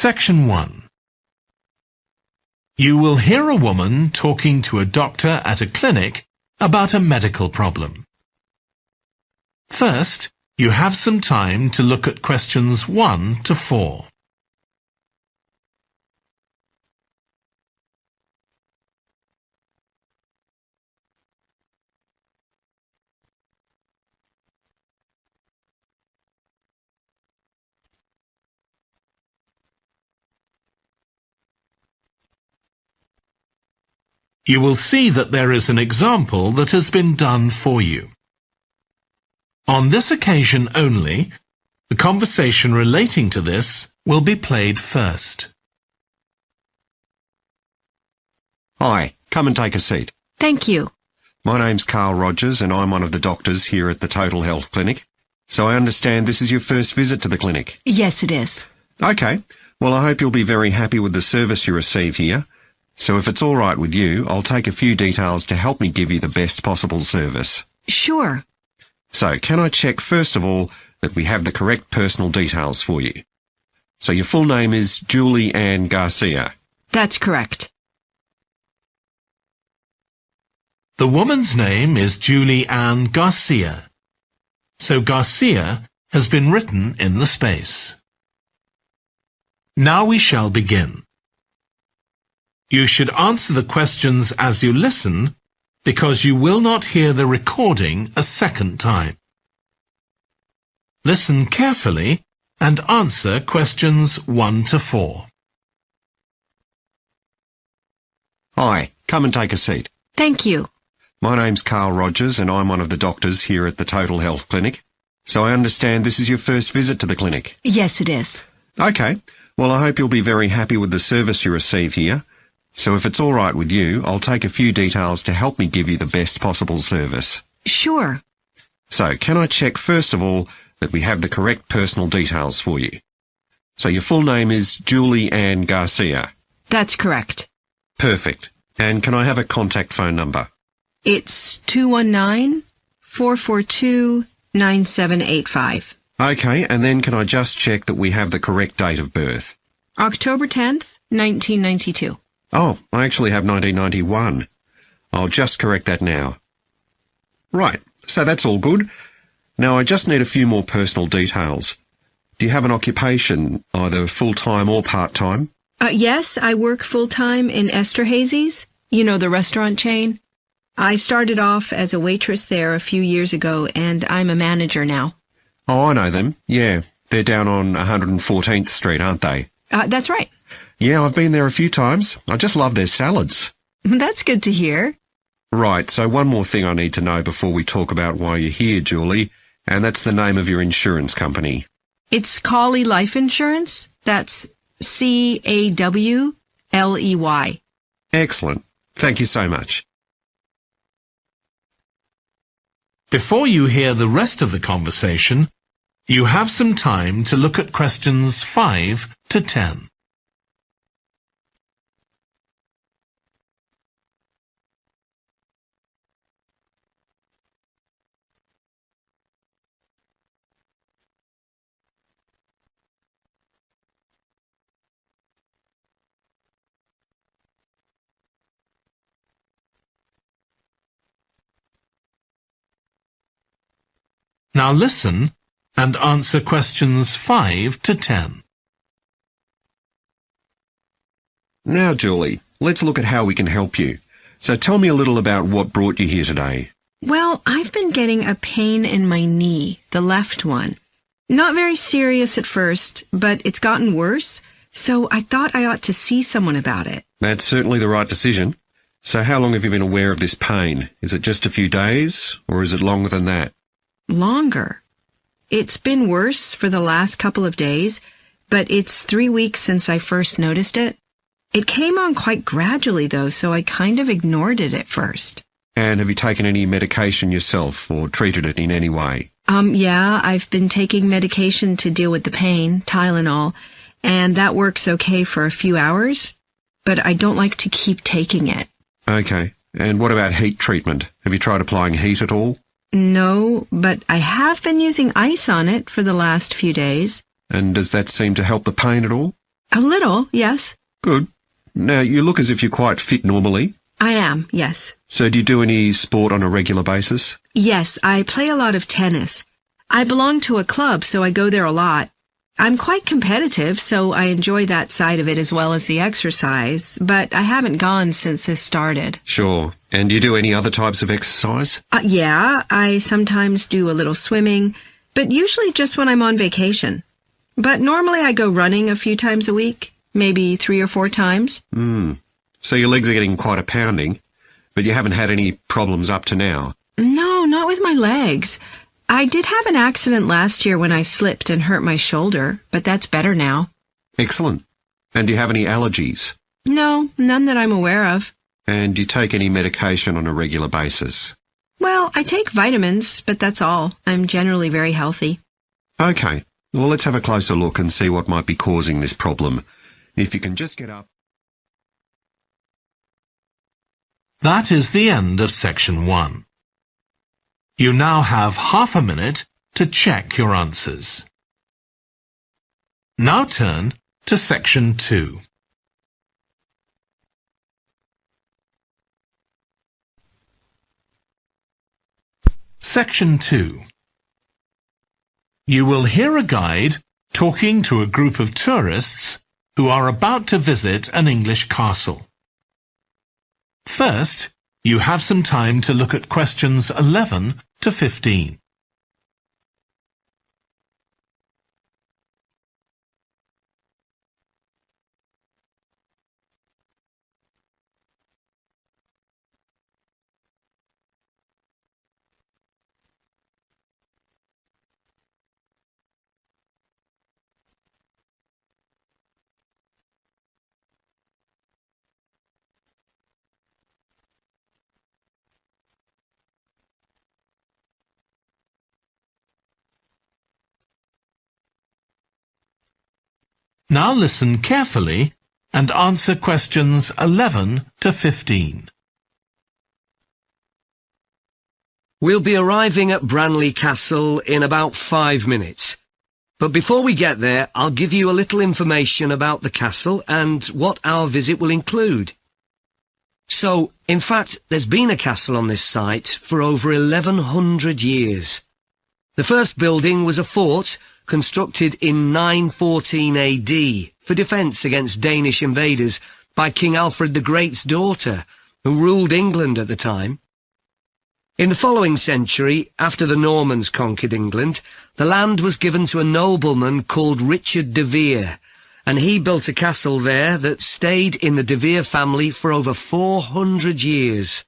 Section 1. You will hear a woman talking to a doctor at a clinic about a medical problem. First, you have some time to look at questions 1 to 4. You will see that there is an example that has been done for you. On this occasion only, the conversation relating to this will be played first. Hi, come and take a seat. Thank you. My name's Carl Rogers and I'm one of the doctors here at the Total Health Clinic. So I understand this is your first visit to the clinic. Yes, it is. Okay, well I hope you'll be very happy with the service you receive here. So if it's all right with you, I'll take a few details to help me give you the best possible service. Sure. So can I check first of all that we have the correct personal details for you? So your full name is Julie Ann Garcia. That's correct. The woman's name is Julie Ann Garcia. So Garcia has been written in the space. Now we shall begin. You should answer the questions as you listen, because you will not hear the recording a second time. Listen carefully and answer questions 1 to 4. Hi, come and take a seat. Thank you. My name's Carl Rogers and I'm one of the doctors here at the Total Health Clinic. So I understand this is your first visit to the clinic. Yes, it is. Okay, well I hope you'll be very happy with the service you receive here. So if it's all right with you, I'll take a few details to help me give you the best possible service. Sure. So can I check first of all that we have the correct personal details for you? So your full name is Julie Ann Garcia. That's correct. Perfect. And can I have a contact phone number? It's 219-442-9785. Okay, and then can I just check that we have the correct date of birth? October 10th, 1992. Oh, I actually have 1991. I'll just correct that now. Right, so that's all good. Now I just need a few more personal details. Do you have an occupation, either full-time or part-time? Yes, I work full-time in Esterhazy's, the restaurant chain. I started off as a waitress there a few years ago, and I'm a manager now. Oh, I know them. Yeah, they're down on 114th Street, aren't they? That's right. Yeah, I've been there a few times. I just love their salads. That's good to hear. Right, so one more thing I need to know before we talk about why you're here, Julie, and that's the name of your insurance company. It's Cawley Life Insurance. That's Cawley. Excellent. Thank you so much. Before you hear the rest of the conversation, you have some time to look at questions 5 to 10. Now listen and answer questions 5 to 10. Now, Julie, let's look at how we can help you. So tell me a little about what brought you here today. Well, I've been getting a pain in my knee, the left one. Not very serious at first, but it's gotten worse, so I thought I ought to see someone about it. That's certainly the right decision. So how long have you been aware of this pain? Is it just a few days, or is it longer than that? Longer. It's been worse for the last couple of days, but it's 3 weeks since I first noticed it. It came on quite gradually, though, so I kind of ignored it at first. And have you taken any medication yourself or treated it in any way? Yeah, I've been taking medication to deal with the pain, Tylenol, and that works okay for a few hours, but I don't like to keep taking it. Okay. And what about heat treatment? Have you tried applying heat at all? No, but I have been using ice on it for the last few days. And does that seem to help the pain at all? A little, yes. Good. Now, you look as if you're quite fit normally. I am, yes. So do you do any sport on a regular basis? Yes, I play a lot of tennis. I belong to a club, so I go there a lot. I'm quite competitive, so I enjoy that side of it as well as the exercise, but I haven't gone since this started. Sure. And do you do any other types of exercise? Yeah, I sometimes do a little swimming, but usually just when I'm on vacation. But normally I go running a few times a week, maybe 3 or 4 times. So your legs are getting quite a pounding, but you haven't had any problems up to now? No, not with my legs. I did have an accident last year when I slipped and hurt my shoulder, but that's better now. Excellent. And do you have any allergies? No, none that I'm aware of. And do you take any medication on a regular basis? Well, I take vitamins, but that's all. I'm generally very healthy. Okay. Well, let's have a closer look and see what might be causing this problem. If you can just get up. That is the end of section 1. You now have half a minute to check your answers. Now turn to section 2. Section 2. You will hear a guide talking to a group of tourists who are about to visit an English castle. First, you have some time to look at questions 11 to 15. Now listen carefully and answer questions 11 to 15. We'll be arriving at Branley Castle in about 5 minutes. But before we get there, I'll give you a little information about the castle and what our visit will include. So, in fact, there's been a castle on this site for over 1100 years. The first building was a fort constructed in 914 AD for defence against Danish invaders by King Alfred the Great's daughter, who ruled England at the time. In the following century, after the Normans conquered England, the land was given to a nobleman called Richard de Vere, and he built a castle there that stayed in the de Vere family for over 400 years.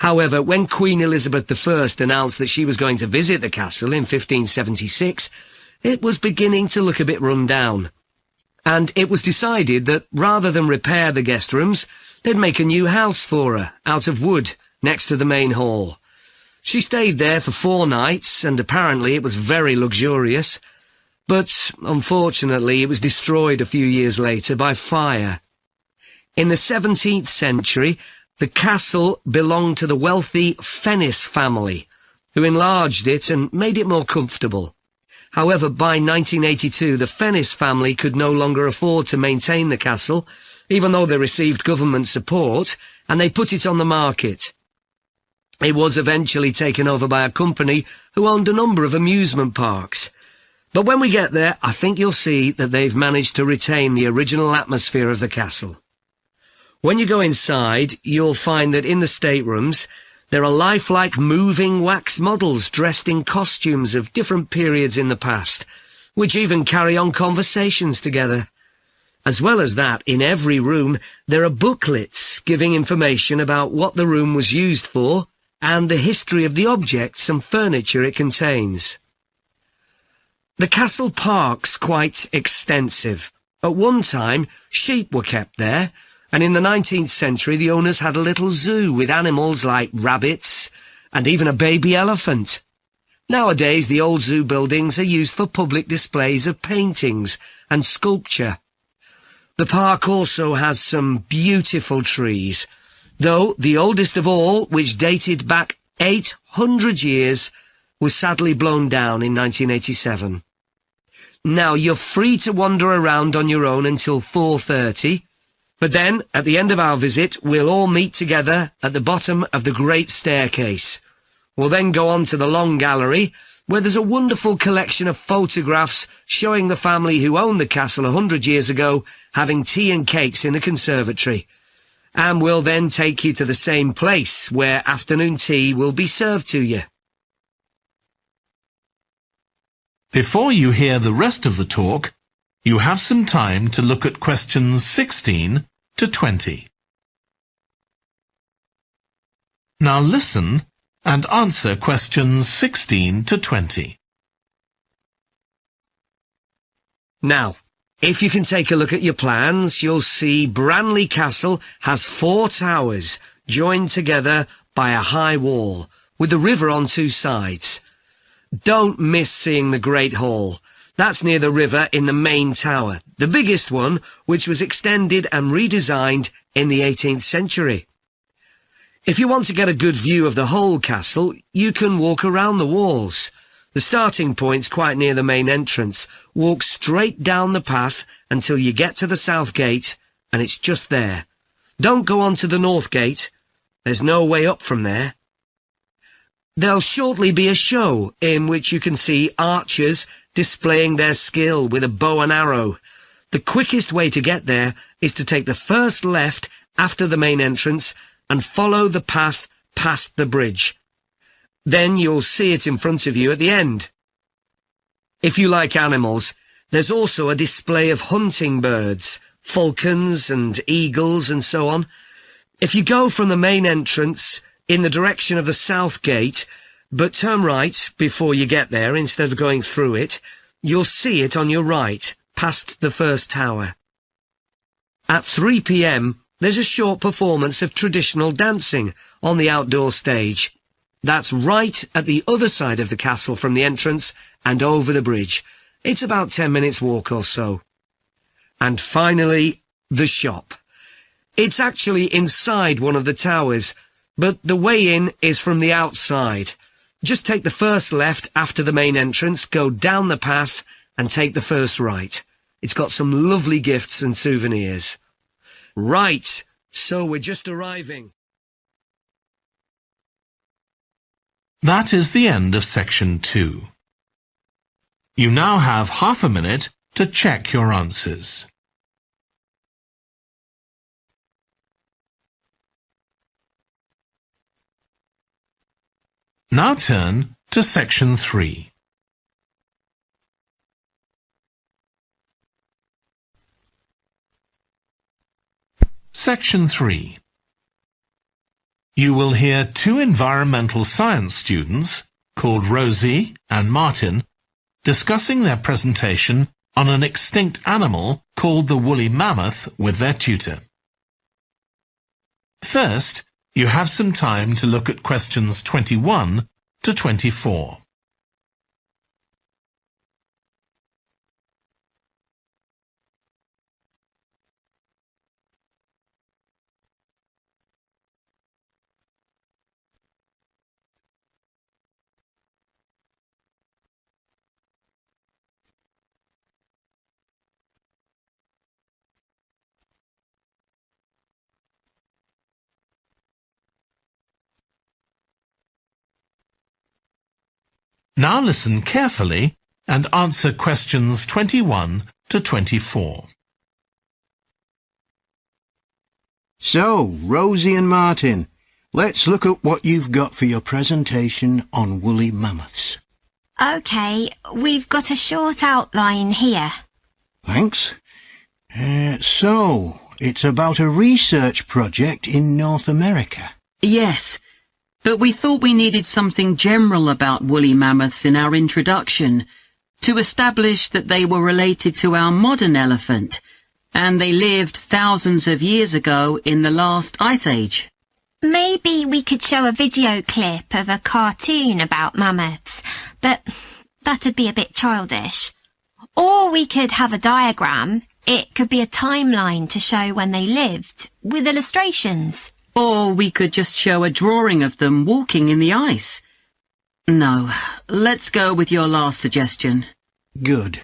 However, when Queen Elizabeth I announced that she was going to visit the castle in 1576, it was beginning to look a bit run down. And it was decided that rather than repair the guest rooms, they'd make a new house for her, out of wood, next to the main hall. She stayed there for 4 nights, and apparently it was very luxurious. But, unfortunately, it was destroyed a few years later by fire. In the 17th century, the castle belonged to the wealthy Fennis family, who enlarged it and made it more comfortable. However, by 1982, the Fennis family could no longer afford to maintain the castle, even though they received government support, and they put it on the market. It was eventually taken over by a company who owned a number of amusement parks. But when we get there, I think you'll see that they've managed to retain the original atmosphere of the castle. When you go inside, you'll find that in the staterooms, there are lifelike moving wax models dressed in costumes of different periods in the past, which even carry on conversations together. As well as that, in every room, there are booklets giving information about what the room was used for and the history of the objects and furniture it contains. The castle park's quite extensive. At one time, sheep were kept there, and in the 19th century the owners had a little zoo with animals like rabbits and even a baby elephant. Nowadays the old zoo buildings are used for public displays of paintings and sculpture. The park also has some beautiful trees, though the oldest of all, which dated back 800 years, was sadly blown down in 1987. Now, you're free to wander around on your own until 4:30, but then, at the end of our visit, we'll all meet together at the bottom of the great staircase. We'll then go on to the long gallery, where there's a wonderful collection of photographs showing the family who owned the castle 100 years ago having tea and cakes in the conservatory. And we'll then take you to the same place, where afternoon tea will be served to you. Before you hear the rest of the talk, you have some time to look at questions 16 to 20. Now listen and answer questions 16 to 20. Now, if you can take a look at your plans, you'll see Branley Castle has 4 towers joined together by a high wall, with the river on 2 sides. Don't miss seeing the Great Hall. That's near the river in the main tower, the biggest one, which was extended and redesigned in the 18th century. If you want to get a good view of the whole castle, you can walk around the walls. The starting point's quite near the main entrance. Walk straight down the path until you get to the south gate, and it's just there. Don't go on to the north gate. There's no way up from there. There'll shortly be a show in which you can see archers displaying their skill with a bow and arrow. The quickest way to get there is to take the first left after the main entrance and follow the path past the bridge. Then you'll see it in front of you at the end. If you like animals, there's also a display of hunting birds, falcons and eagles and so on. If you go from the main entrance in the direction of the south gate, but turn right before you get there instead of going through it, you'll see it on your right, past the first tower. At 3 p.m, there's a short performance of traditional dancing on the outdoor stage. That's right at the other side of the castle from the entrance and over the bridge. It's about 10 minutes walk or so. And finally, the shop. It's actually inside one of the towers, but the way in is from the outside. Just take the first left after the main entrance, go down the path, and take the first right. It's got some lovely gifts and souvenirs. Right, so we're just arriving. That is the end of section 2. You now have half a minute to check your answers. Now turn to section 3. Section 3. You will hear 2 environmental science students, called Rosie and Martin, discussing their presentation on an extinct animal called the woolly mammoth with their tutor. First, you have some time to look at questions 21 to 24. Now listen carefully and answer questions 21 to 24. So, Rosie and Martin, let's look at what you've got for your presentation on woolly mammoths. OK, we've got a short outline here. Thanks. So, it's about a research project in North America. Yes, but we thought we needed something general about woolly mammoths in our introduction to establish that they were related to our modern elephant, and they lived thousands of years ago in the last ice age. Maybe we could show a video clip of a cartoon about mammoths, but that'd be a bit childish. Or we could have a diagram. It could be a timeline to show when they lived, with illustrations. Or we could just show a drawing of them walking in the ice. No, let's go with your last suggestion. Good.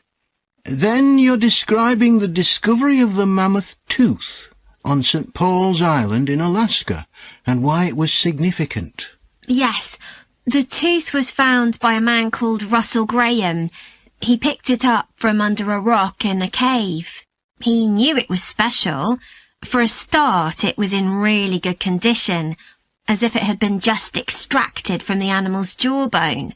Then you're describing the discovery of the mammoth tooth on St. Paul's Island in Alaska and why it was significant. Yes, the tooth was found by a man called Russell Graham. He picked it up from under a rock in a cave. He knew it was special. For a start, it was in really good condition, as if it had been just extracted from the animal's jawbone.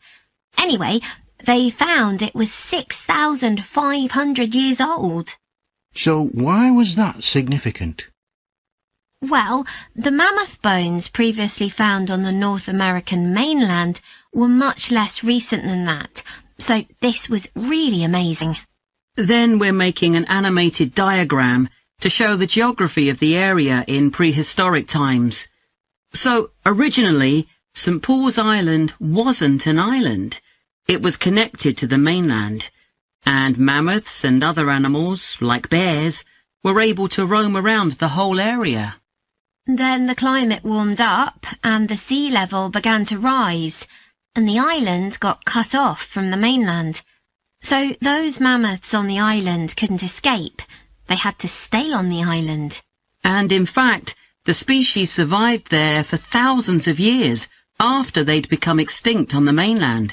Anyway, they found it was 6,500 years old. So why was that significant? Well, the mammoth bones previously found on the North American mainland were much less recent than that, so this was really amazing. Then we're making an animated diagram to show the geography of the area in prehistoric times. So, originally, St. Paul's Island wasn't an island. It was connected to the mainland, and mammoths and other animals, like bears, were able to roam around the whole area. Then the climate warmed up and the sea level began to rise, and the island got cut off from the mainland. So those mammoths on the island couldn't escape. They had to stay on the island. And in fact, the species survived there for thousands of years after they'd become extinct on the mainland.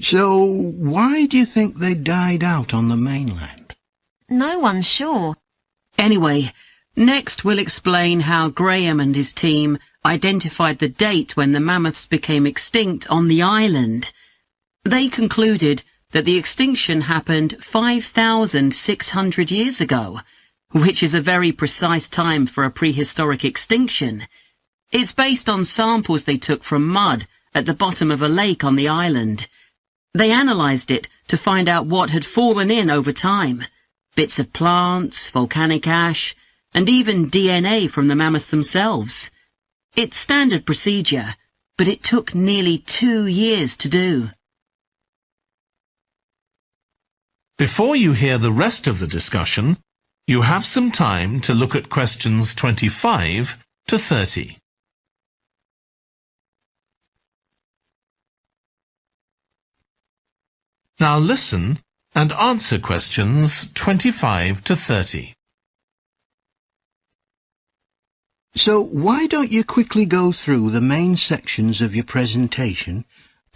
So why do you think they died out on the mainland? No one's sure. Anyway, next we'll explain how Graham and his team identified the date when the mammoths became extinct on the island. They concluded that the extinction happened 5,600 years ago, which is a very precise time for a prehistoric extinction. It's based on samples they took from mud at the bottom of a lake on the island. They analysed it to find out what had fallen in over time. Bits of plants, volcanic ash, and even DNA from the mammoths themselves. It's standard procedure, but it took nearly 2 years to do. Before you hear the rest of the discussion, you have some time to look at questions 25 to 30. Now listen and answer questions 25 to 30. So why don't you quickly go through the main sections of your presentation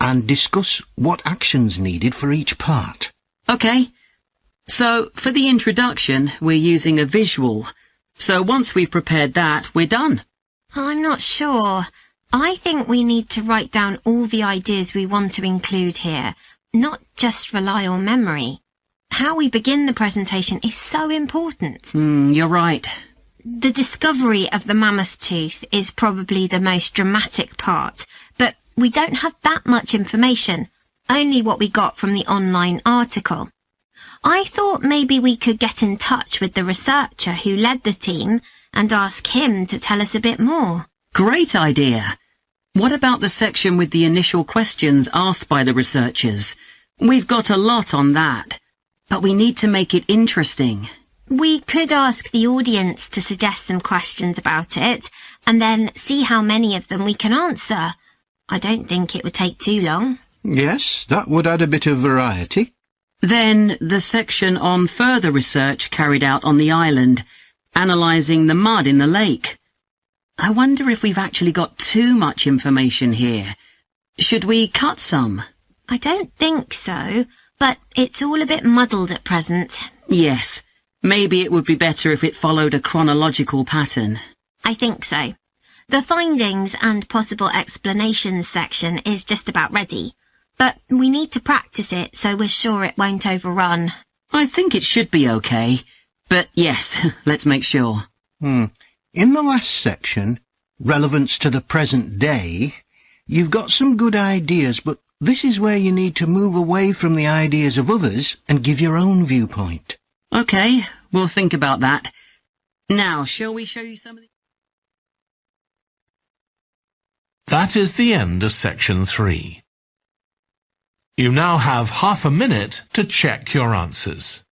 and discuss what actions needed for each part? Okay, so for the introduction, we're using a visual. So once we've prepared that, we're done. I'm not sure. I think we need to write down all the ideas we want to include here, not just rely on memory. How we begin the presentation is so important. You're right. The discovery of the mammoth tooth is probably the most dramatic part, but we don't have that much information, only what we got from the online article. I thought maybe we could get in touch with the researcher who led the team and ask him to tell us a bit more. Great idea. What about the section with the initial questions asked by the researchers? We've got a lot on that, but we need to make it interesting. We could ask the audience to suggest some questions about it, and then see how many of them we can answer. I don't think it would take too long. Yes, that would add a bit of variety. Then the section on further research carried out on the island, analysing the mud in the lake. I wonder if we've actually got too much information here. Should we cut some? I don't think so, but it's all a bit muddled at present. Yes, maybe it would be better if it followed a chronological pattern. I think so. The findings and possible explanations section is just about ready, but we need to practice it so we're sure it won't overrun. I think it should be okay, but yes, let's make sure. In the last section, relevance to the present day, you've got some good ideas, but this is where you need to move away from the ideas of others and give your own viewpoint. Okay, we'll think about that. Now, shall we show you some of the... That is the end of section 3. You now have half a minute to check your answers.